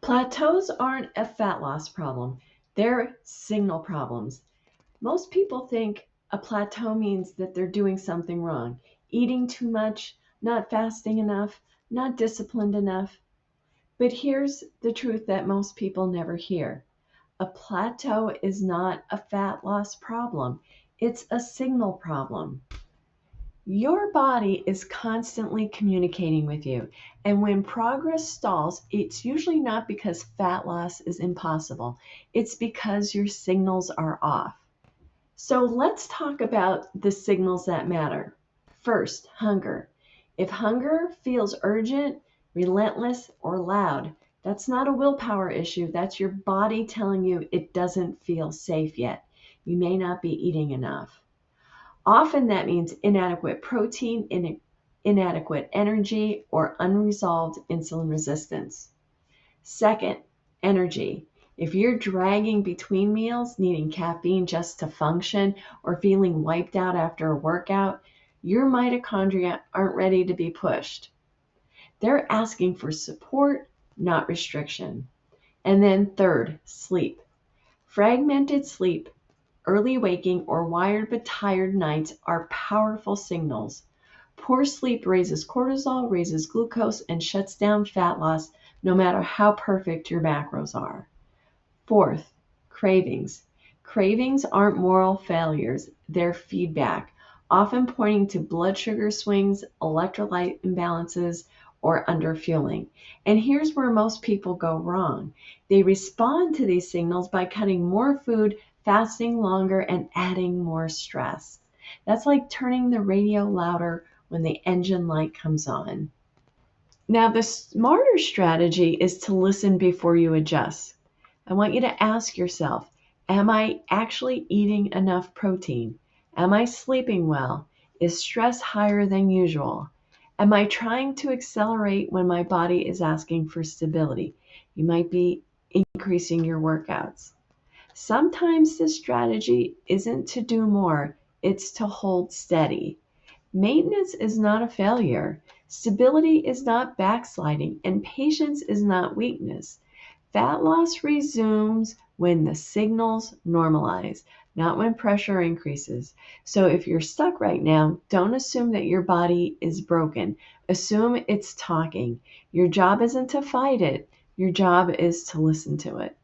Plateaus aren't a fat loss problem, they're signal problems. Most people think a plateau means that they're doing something wrong, eating too much, not fasting enough, not disciplined enough. But here's the truth that most people never hear. A plateau is not a fat loss problem, it's a signal problem. Your body is constantly communicating with you, and when progress stalls, it's usually not because fat loss is impossible, it's because your signals are off. So let's talk about the signals that matter. First, hunger. If hunger feels urgent, relentless, or loud, that's not a willpower issue. That's your body telling you it doesn't feel safe yet. You may not be eating enough. Often that means inadequate protein, inadequate energy, or unresolved insulin resistance. Second, energy. If you're dragging between meals, needing caffeine just to function, or feeling wiped out after a workout, your mitochondria aren't ready to be pushed. They're asking for support, not restriction. And then third, sleep. Fragmented sleep, early waking, or wired but tired nights are powerful signals. Poor sleep raises cortisol, raises glucose, and shuts down fat loss no matter how perfect your macros are. Fourth, cravings. Cravings aren't moral failures, they're feedback, often pointing to blood sugar swings, electrolyte imbalances, or underfueling. And here's where most people go wrong. They respond to these signals by cutting more food, fasting longer, and adding more stress. That's like turning the radio louder when the engine light comes on. Now, the smarter strategy is to listen before you adjust. I want you to ask yourself, am I actually eating enough protein? Am I sleeping well? Is stress higher than usual? Am I trying to accelerate when my body is asking for stability? You might be increasing your workouts. Sometimes the strategy isn't to do more, it's to hold steady. Maintenance is not a failure. Stability is not backsliding, and patience is not weakness. Fat loss resumes when the signals normalize, not when pressure increases. So if you're stuck right now, don't assume that your body is broken. Assume it's talking. Your job isn't to fight it, your job is to listen to it.